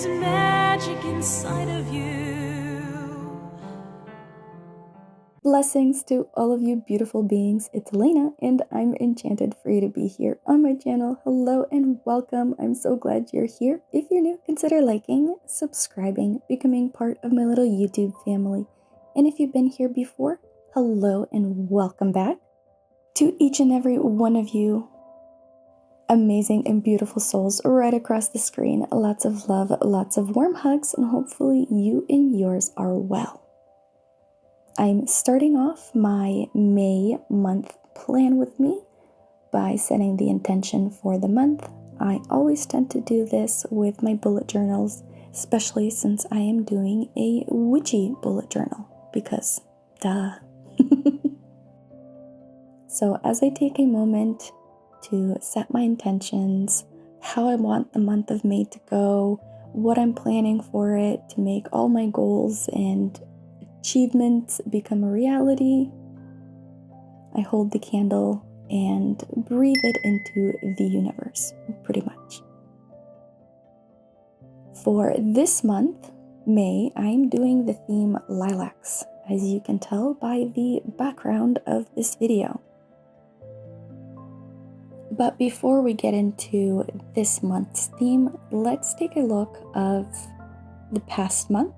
is magic inside of you. Blessings to all of you beautiful beings. It's Elena, and I'm enchanted for you to be here on my channel. Hello and welcome. I'm so glad you're here. If you're new, consider liking, subscribing, becoming part of my little YouTube family. And if you've been here before, hello and welcome back. To each and every one of you, amazing and beautiful souls right across the screen, lots of love, lots of warm hugs, and hopefully you and yours are well. I'm starting off my May month plan with me by setting the intention for the month. I always tend to do this with my bullet journals, especially since I am doing a witchy bullet journal, because duh. So as I take a moment to set my intentions, how I want the month of May to go, what I'm planning for it, to make all my goals and achievements become a reality, I hold the candle and breathe it into the universe, pretty much. For this month, May, I'm doing the theme lilacs, as you can tell by the background of this video. But before we get into this month's theme, let's take a look of the past month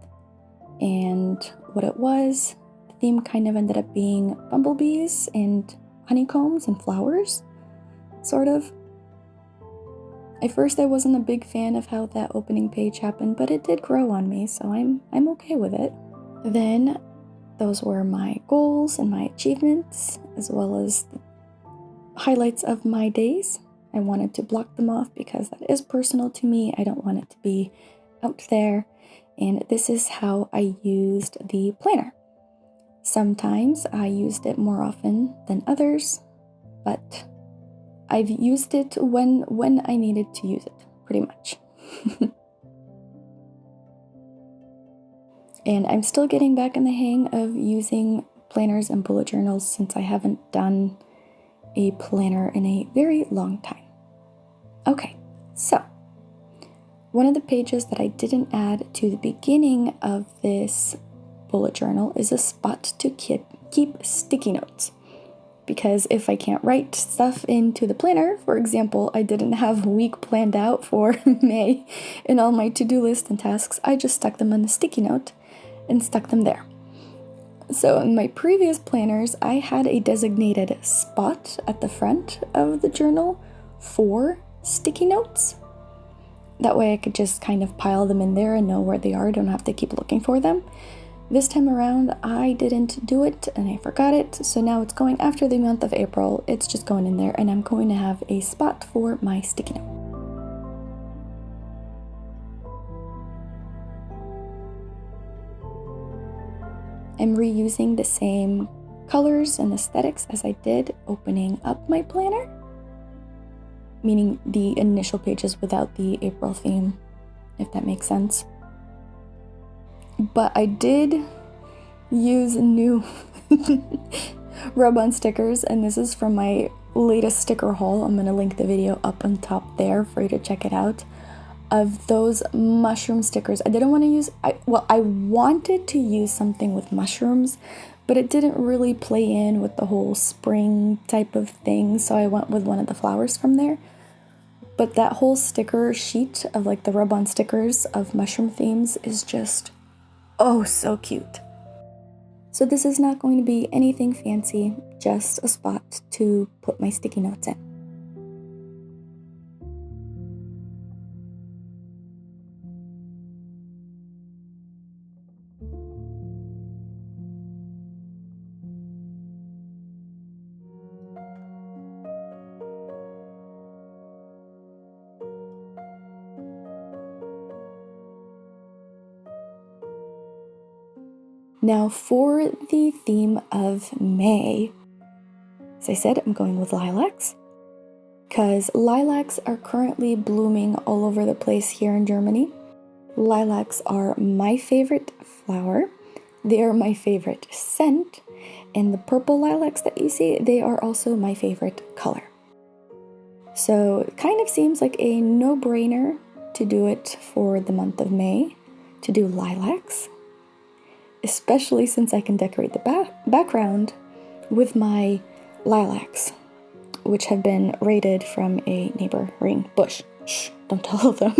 and what it was. The theme kind of ended up being bumblebees and honeycombs and flowers, sort of. At first I wasn't a big fan of how that opening page happened, but it did grow on me, so I'm okay with it. Then those were my goals and my achievements, as well as the highlights of my days. I wanted to block them off because that is personal to me. I don't want it to be out there. And this is how I used the planner. Sometimes I used it more often than others, but I've used it when I needed to use it, pretty much. And I'm still getting back in the hang of using planners and bullet journals since I haven't done a planner in a very long time. Okay, so one of the pages that I didn't add to the beginning of this bullet journal is a spot to keep sticky notes. Because if I can't write stuff into the planner, for example, I didn't have a week planned out for May in all my to-do list and tasks, I just stuck them on a sticky note and stuck them there. So in my previous planners, I had a designated spot at the front of the journal for sticky notes. That way I could just kind of pile them in there and know where they are. I don't have to keep looking for them. This time around, I didn't do it and I forgot it. So now it's going after the month of April. It's just going in there and I'm going to have a spot for my sticky note. I'm reusing the same colors and aesthetics as I did opening up my planner, meaning the initial pages without the April theme, if that makes sense. But I did use new rub-on stickers, and this is from my latest sticker haul. I'm going to link the video up on top there for you to check it out. Of those mushroom stickers. I didn't want to use, I wanted to use something with mushrooms, but it didn't really play in with the whole spring type of thing, so I went with one of the flowers from there. But that whole sticker sheet of like the rub-on stickers of mushroom themes is just, oh, so cute. So this is not going to be anything fancy, just a spot to put my sticky notes in. Now for the theme of May, as I said, I'm going with lilacs, because lilacs are currently blooming all over the place here in Germany. Lilacs are my favorite flower. They are my favorite scent, and the purple lilacs that you see, they are also my favorite color. So it kind of seems like a no-brainer to do it for the month of May, to do lilacs, especially since I can decorate the background with my lilacs, which have been raided from a neighboring bush. Shh, don't tell them.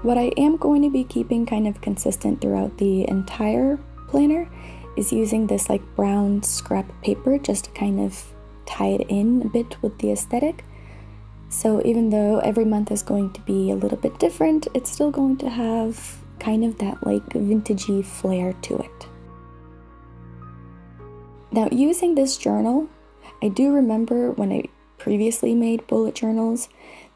What I am going to be keeping kind of consistent throughout the entire planner is using this like brown scrap paper just to kind of tie it in a bit with the aesthetic. So even though every month is going to be a little bit different, it's still going to have kind of that like vintagey flair to it. Now, using this journal, I do remember when I previously made bullet journals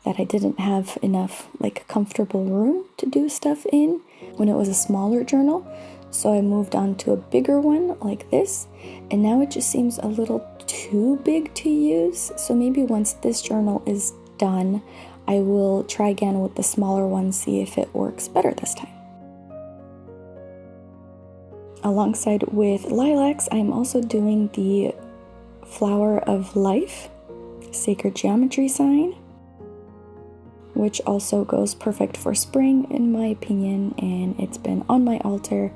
that I didn't have enough like comfortable room to do stuff in when it was a smaller journal. So I moved on to a bigger one like this, and now it just seems a little too big to use. So maybe once this journal is done, I will try again with the smaller one, see if it works better this time. Alongside with lilacs, I'm also doing the Flower of Life Sacred Geometry sign, which also goes perfect for spring in my opinion, and it's been on my altar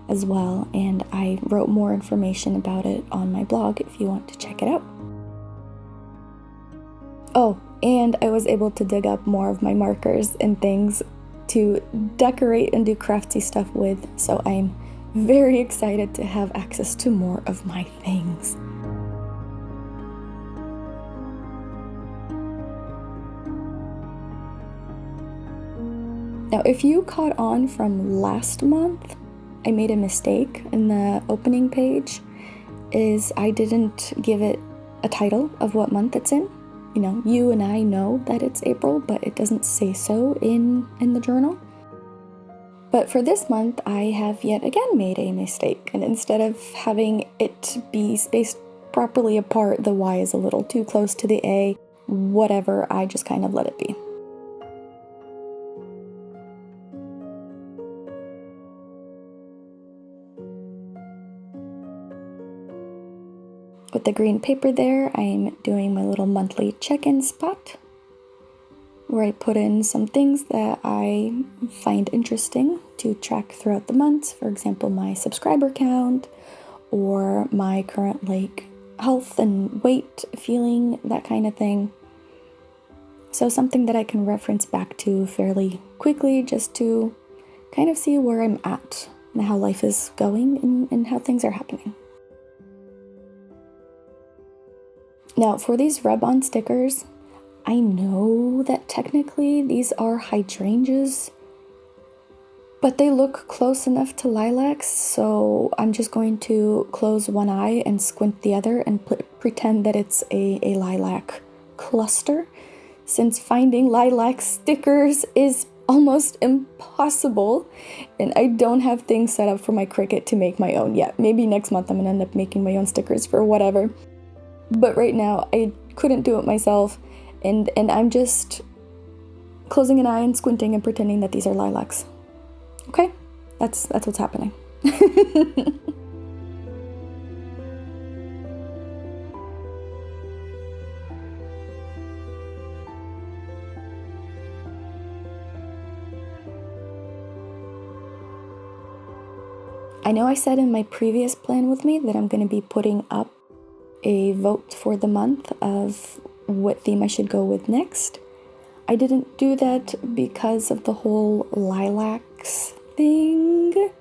as well, and I wrote more information about it on my blog if you want to check it out. Oh, and I was able to dig up more of my markers and things to decorate and do craftsy stuff with, so I'm very excited to have access to more of my things. Now, if you caught on from last month, I made a mistake in the opening page, is I didn't give it a title of what month it's in. You know, you and I know that it's April, but it doesn't say so in the journal. But for this month, I have yet again made a mistake, and instead of having it be spaced properly apart, the Y is a little too close to the A, whatever, I just kind of let it be. With the green paper there, I'm doing my little monthly check-in spot where I put in some things that I find interesting to track throughout the months. For example, my subscriber count or my current like health and weight feeling, that kind of thing. So something that I can reference back to fairly quickly just to kind of see where I'm at and how life is going and how things are happening. Now, for these rub-on stickers, I know that technically these are hydrangeas, but they look close enough to lilacs, so I'm just going to close one eye and squint the other and pretend that it's a lilac cluster, since finding lilac stickers is almost impossible, and I don't have things set up for my Cricut to make my own yet. Maybe next month I'm gonna end up making my own stickers for whatever. But right now, I couldn't do it myself, and I'm just closing an eye and squinting and pretending that these are lilacs. Okay? That's what's happening. I know I said in my previous plan with me that I'm going to be putting up a vote for the month of what theme I should go with next. I didn't do that because of the whole lilacs thing,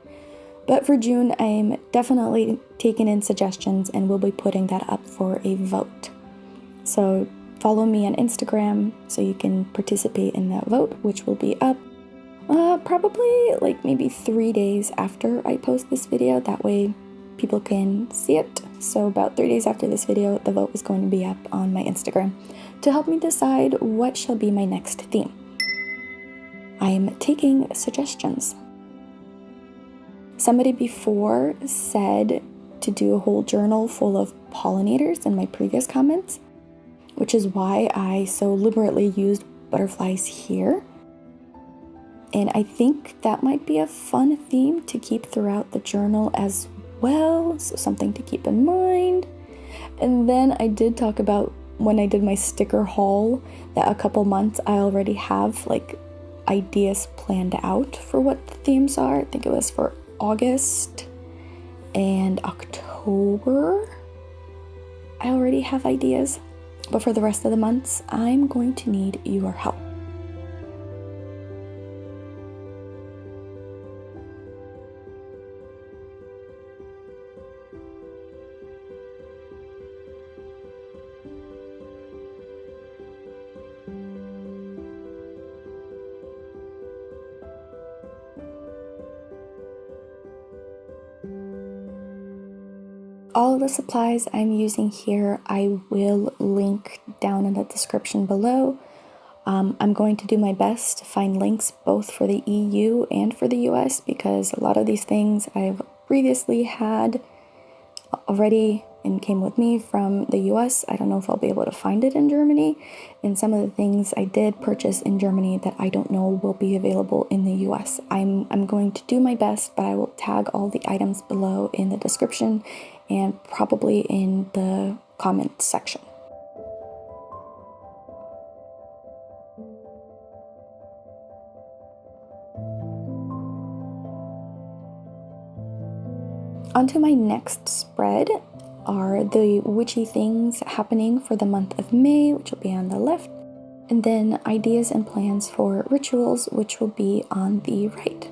but for June I'm definitely taking in suggestions and will be putting that up for a vote. So follow me on Instagram so you can participate in that vote, which will be up probably like maybe 3 days after I post this video. That way people can see it. So about 3 days after this video, the vote is going to be up on my Instagram to help me decide what shall be my next theme. I am taking suggestions. Somebody before said to do a whole journal full of pollinators in my previous comments, which is why I so liberally used butterflies here. And I think that might be a fun theme to keep throughout the journal as well, so something to keep in mind. And then I did talk about when I did my sticker haul that a couple months I already have like ideas planned out for what the themes are. I think it was for August and October. I already have ideas, but for the rest of the months, I'm going to need your help. All of the supplies I'm using here, I will link down in the description below. I'm going to do my best to find links both for the EU and for the US because a lot of these things I've previously had already and came with me from the US. I don't know if I'll be able to find it in Germany. And some of the things I did purchase in Germany that I don't know will be available in the US. I'm going to do my best, but I will tag all the items below in the description and probably in the comment section. Onto my next spread are the witchy things happening for the month of May, which will be on the left, and then ideas and plans for rituals, which will be on the right.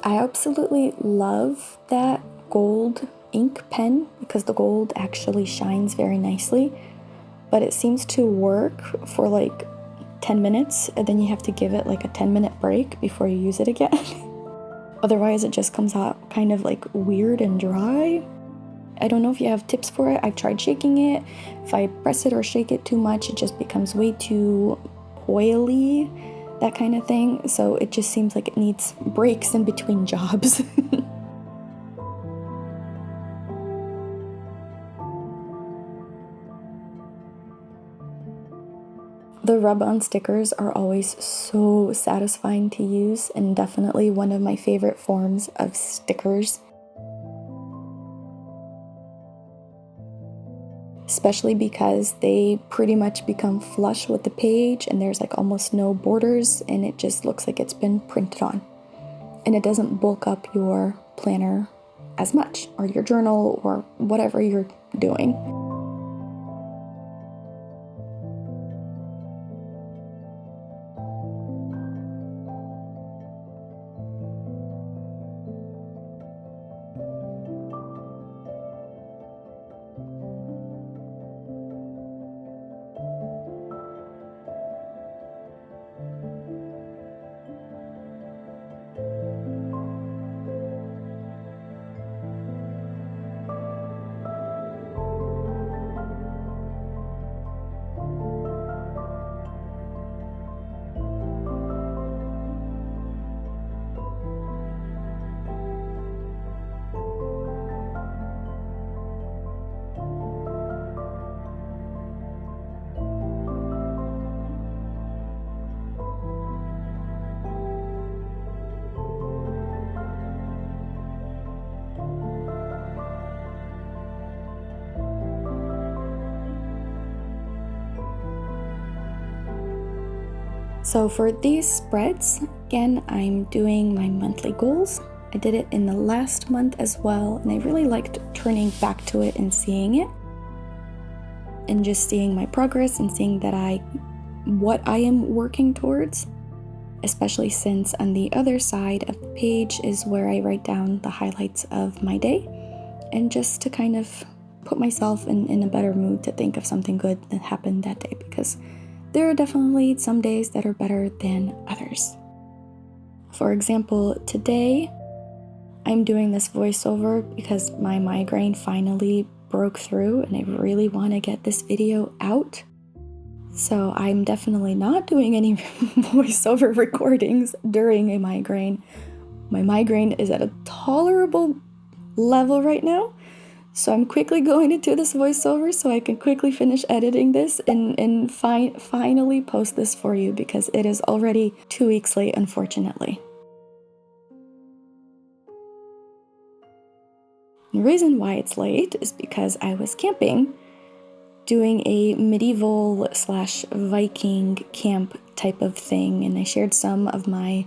I absolutely love that gold ink pen because the gold actually shines very nicely, but it seems to work for like 10 minutes and then you have to give it like a 10-minute break before you use it again. Otherwise it just comes out kind of like weird and dry. I don't know if you have tips for it. I've tried shaking it. If I press it or shake it too much, it just becomes way too oily, that kind of thing. So it just seems like it needs breaks in between jobs. The rub-on stickers are always so satisfying to use and definitely one of my favorite forms of stickers. Especially because they pretty much become flush with the page and there's like almost no borders and it just looks like it's been printed on. And it doesn't bulk up your planner as much, or your journal, or whatever you're doing. So for these spreads, again, I'm doing my monthly goals. I did it in the last month as well, and I really liked turning back to it and seeing it. And just seeing my progress and seeing that what I am working towards. Especially since on the other side of the page is where I write down the highlights of my day. And just to kind of put myself in a better mood to think of something good that happened that day, because there are definitely some days that are better than others. For example, today I'm doing this voiceover because my migraine finally broke through and I really want to get this video out. So I'm definitely not doing any voiceover recordings during a migraine. My migraine is at a tolerable level right now. So I'm quickly going into this voiceover so I can quickly finish editing this and finally post this for you because it is already 2 weeks late, unfortunately. The reason why it's late is because I was camping, doing a medieval / Viking camp type of thing, and I shared some of my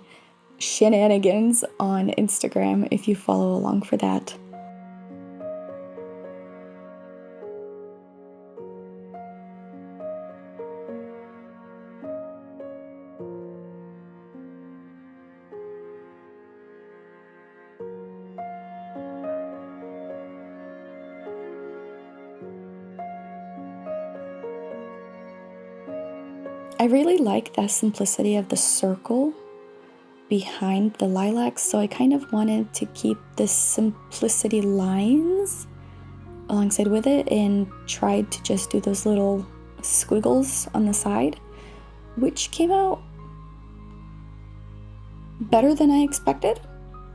shenanigans on Instagram if you follow along for that. I really like the simplicity of the circle behind the lilacs, so I kind of wanted to keep the simplicity lines alongside with it and tried to just do those little squiggles on the side, which came out better than I expected,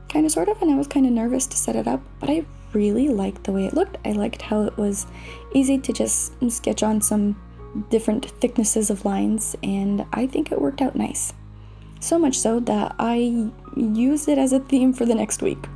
kind of sort of, and I was kind of nervous to set it up, but I really liked the way it looked. I liked how it was easy to just sketch on some different thicknesses of lines, and I think it worked out nice. So much so that I used it as a theme for the next week.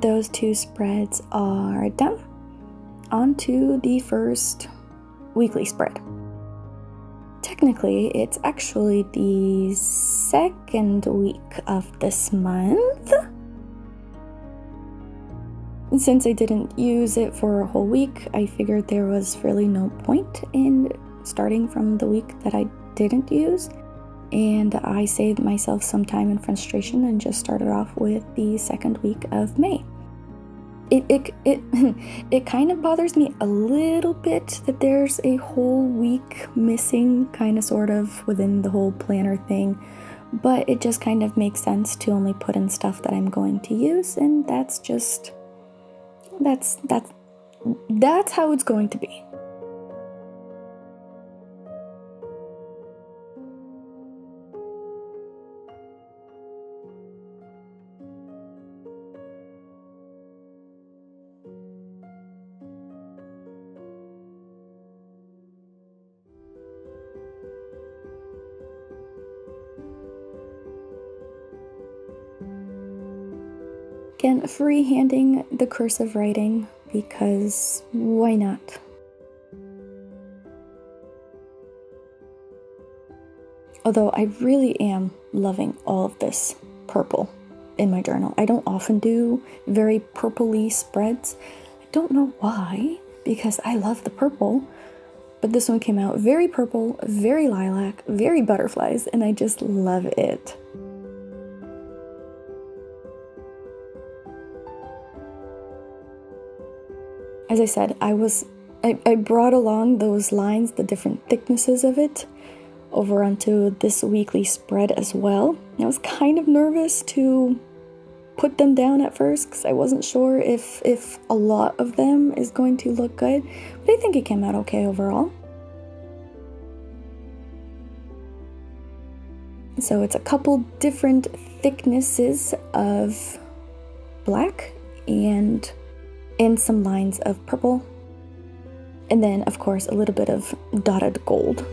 Those 2 spreads are done. On to the first weekly spread. Technically, it's actually the 2nd week of this month. And since I didn't use it for a whole week, I figured there was really no point in starting from the week that I didn't use. And I saved myself some time and frustration and just started off with the 2nd week of May. It kind of bothers me a little bit that there's a whole week missing, kind of sort of within the whole planner thing, but it just kind of makes sense to only put in stuff that I'm going to use, and that's how it's going to be. Again, freehanding the cursive writing because why not? Although I really am loving all of this purple in my journal. I don't often do very purpley spreads. I don't know why, because I love the purple, but this one came out very purple, very lilac, very butterflies, and I just love it. As I said, I brought along those lines, the different thicknesses of it, over onto this weekly spread as well. I was kind of nervous to put them down at first because I wasn't sure if a lot of them is going to look good, but I think it came out okay overall. So it's a couple different thicknesses of black and some lines of purple, and then of course a little bit of dotted gold.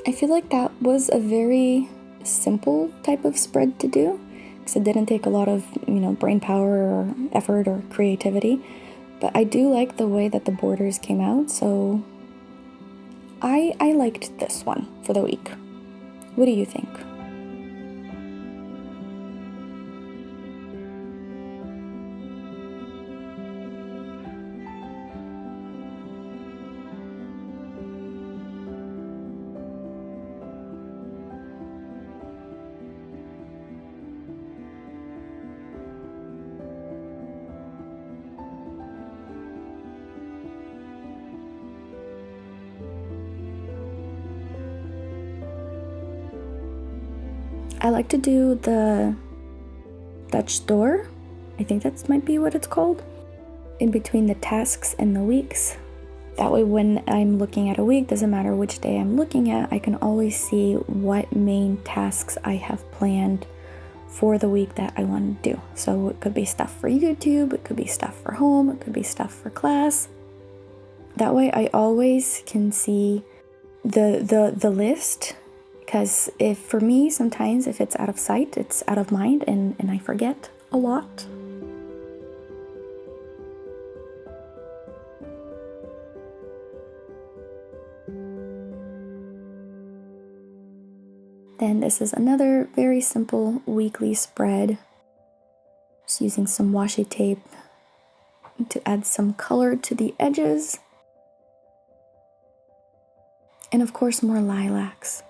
I feel like that was a very simple type of spread to do, because it didn't take a lot of, brain power or effort or creativity. But I do like the way that the borders came out, so I liked this one for the week. What do you think? I like to do the Dutch door. I think that might be what it's called. In between the tasks and the weeks. That way when I'm looking at a week, doesn't matter which day I'm looking at, I can always see what main tasks I have planned for the week that I want to do. So it could be stuff for YouTube, it could be stuff for home, it could be stuff for class. That way I always can see the list. Because for me, sometimes if it's out of sight, it's out of mind, and I forget a lot. Then this is another very simple weekly spread. Just using some washi tape to add some color to the edges. And of course, more lilacs.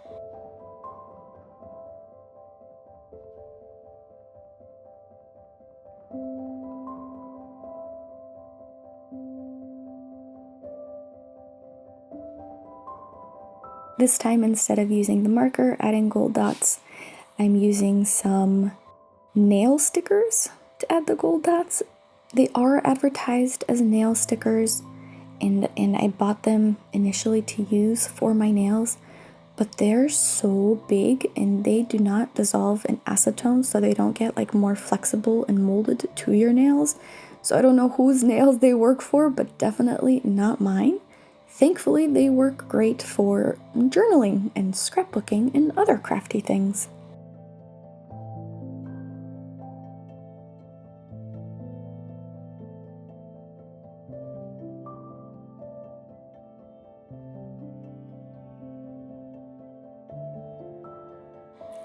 This time, instead of using the marker, adding gold dots, I'm using some nail stickers to add the gold dots. They are advertised as nail stickers, and I bought them initially to use for my nails, but they're so big and they do not dissolve in acetone, so they don't get like more flexible and molded to your nails. So I don't know whose nails they work for, but definitely not mine. Thankfully, they work great for journaling and scrapbooking and other crafty things.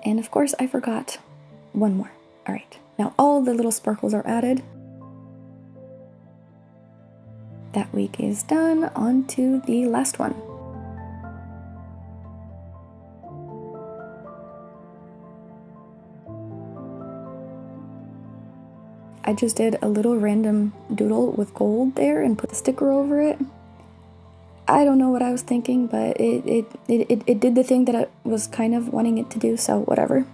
And of course, I forgot one more. All right, now all the little sparkles are added. That week is done. On to the last one. I just did a little random doodle with gold there and put the sticker over it. I don't know what I was thinking, but it did the thing that I was kind of wanting it to do, so whatever.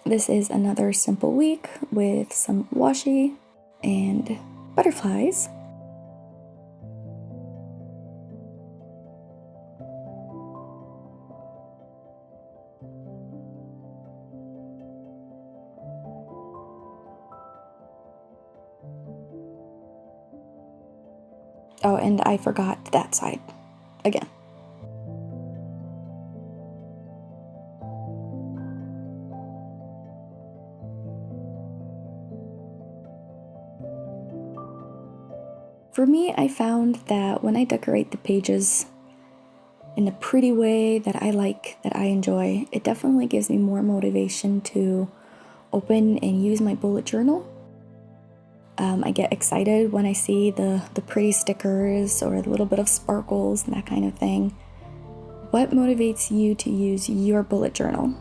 This is another simple week with some washi and butterflies. Oh, and I forgot that side again. For me, I found that when I decorate the pages in a pretty way that I like, that I enjoy, it definitely gives me more motivation to open and use my bullet journal. I get excited when I see the pretty stickers or a little bit of sparkles and that kind of thing. What motivates you to use your bullet journal?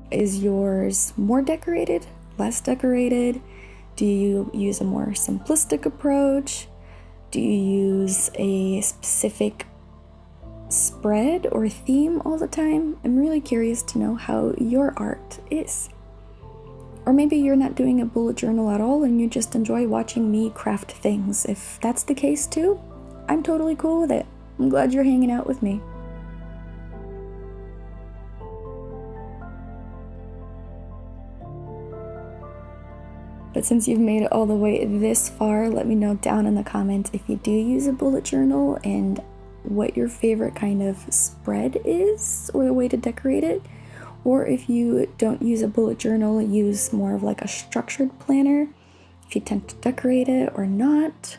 Is yours more decorated, less decorated? Do you use a more simplistic approach? Do you use a specific spread or theme all the time? I'm really curious to know how your art is. Or maybe you're not doing a bullet journal at all and you just enjoy watching me craft things. If that's the case too, I'm totally cool with it. I'm glad you're hanging out with me. But since you've made it all the way this far, let me know down in the comments if you do use a bullet journal and what your favorite kind of spread is or a way to decorate it. Or if you don't use a bullet journal, use more of like a structured planner, if you tend to decorate it or not.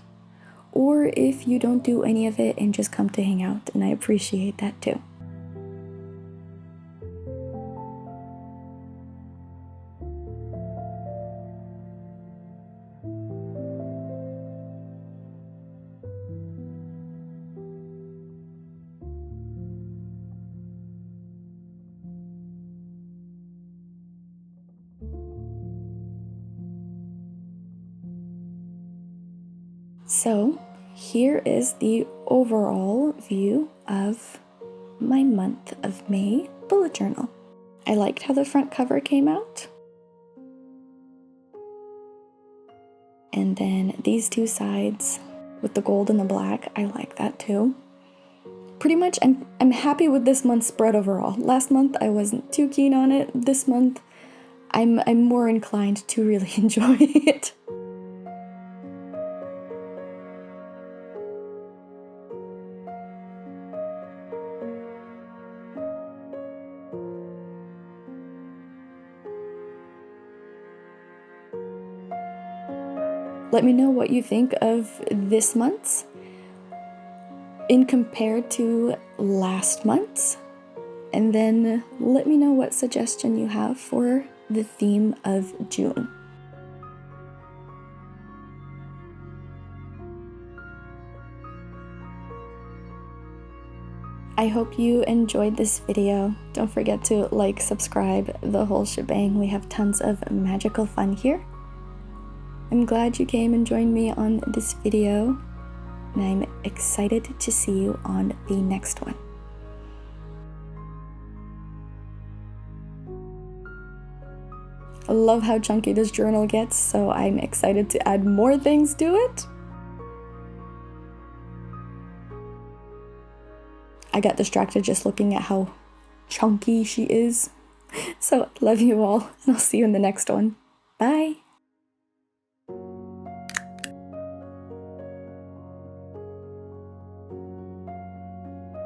Or if you don't do any of it and just come to hang out, and I appreciate that too. So here is the overall view of my month of May bullet journal. I liked how the front cover came out. And then these two sides with the gold and the black, I like that too. Pretty much I'm happy with this month's spread overall. Last month I wasn't too keen on it. This month I'm more inclined to really enjoy it. Let me know what you think of this month's in compared to last month's, and then let me know what suggestion you have for the theme of June. I hope you enjoyed this video. Don't forget to like, subscribe, the whole shebang. We have tons of magical fun here. I'm glad you came and joined me on this video, and I'm excited to see you on the next one. I love how chunky this journal gets, so I'm excited to add more things to it. I got distracted just looking at how chunky she is. So love you all, and I'll see you in the next one. Bye!